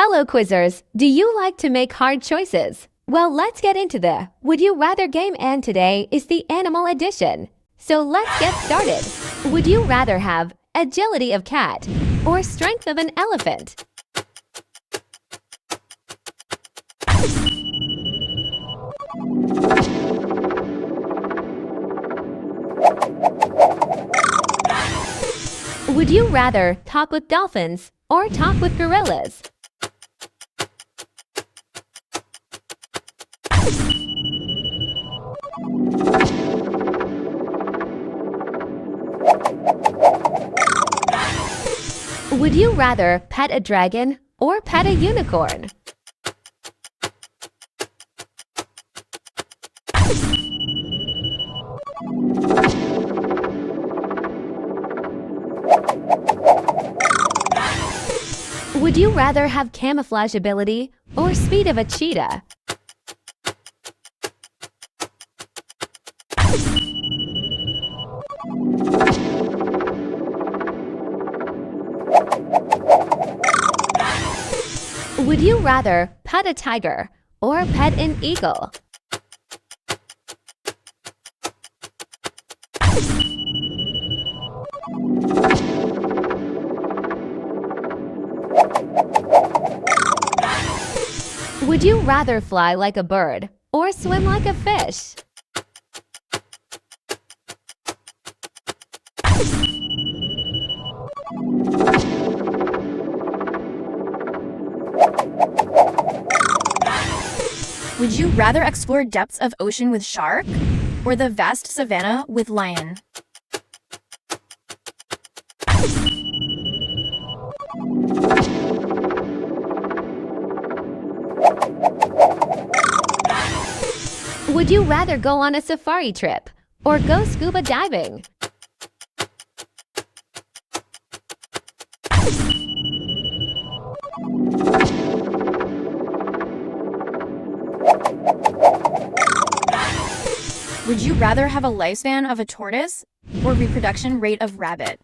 Hello, quizzers! Do you like to make hard choices? Well, let's get into the Would You Rather game, and today is the animal edition. So let's get started. Would you rather have agility of cat or strength of an elephant? Would you rather talk with dolphins or talk with gorillas? Would you rather pet a dragon or pet a unicorn? Would you rather have camouflage ability or speed of a cheetah? Would you rather pet a tiger or pet an eagle? Would you rather fly like a bird or swim like a fish? Would you rather explore depths of ocean with shark or the vast savanna with lion? Would you rather go on a safari trip or go scuba diving? Would you rather have a lifespan of a tortoise or reproduction rate of rabbit?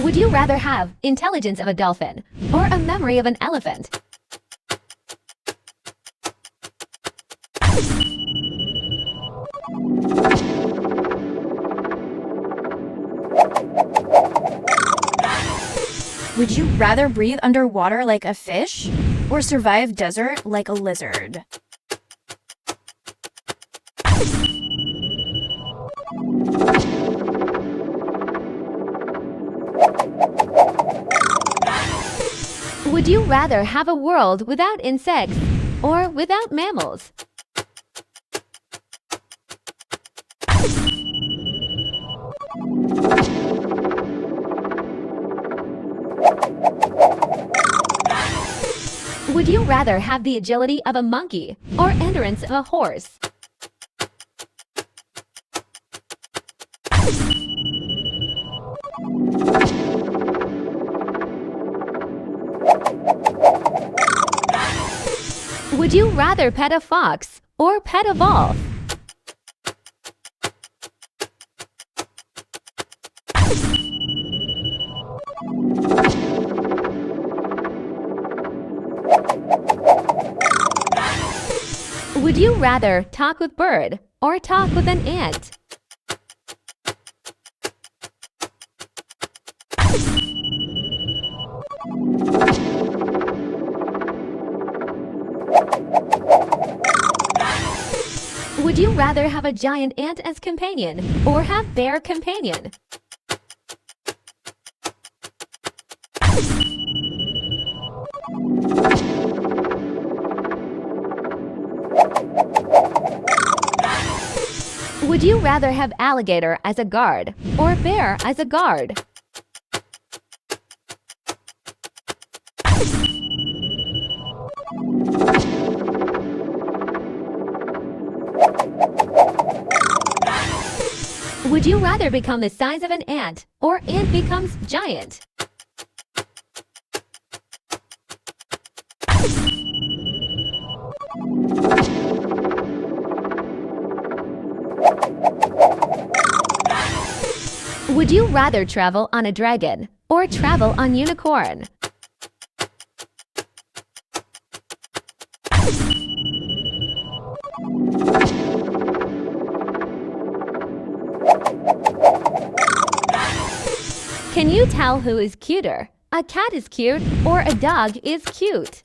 Would you rather have intelligence of a dolphin or a memory of an elephant? Would you rather breathe underwater like a fish or survive desert like a lizard? Would you rather have a world without insects or without mammals? Would you rather have the agility of a monkey or endurance of a horse? Would you rather pet a fox or pet a wolf? Would you rather talk with bird or talk with an ant? Would you rather have a giant ant as companion or have bear companion? Would you rather have alligator as a guard or bear as a guard? Would you rather become the size of an ant or ant becomes giant? Would you rather travel on a dragon or travel on unicorn? Can you tell who is cuter? A cat is cute or a dog is cute?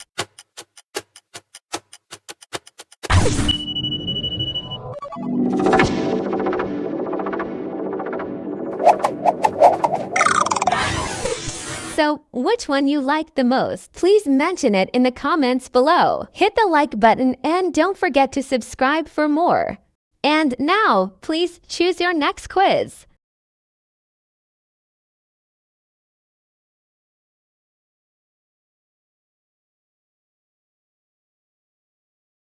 So, which one you like the most? Please mention it in the comments below. Hit the like button and don't forget to subscribe for more. And now, please choose your next quiz.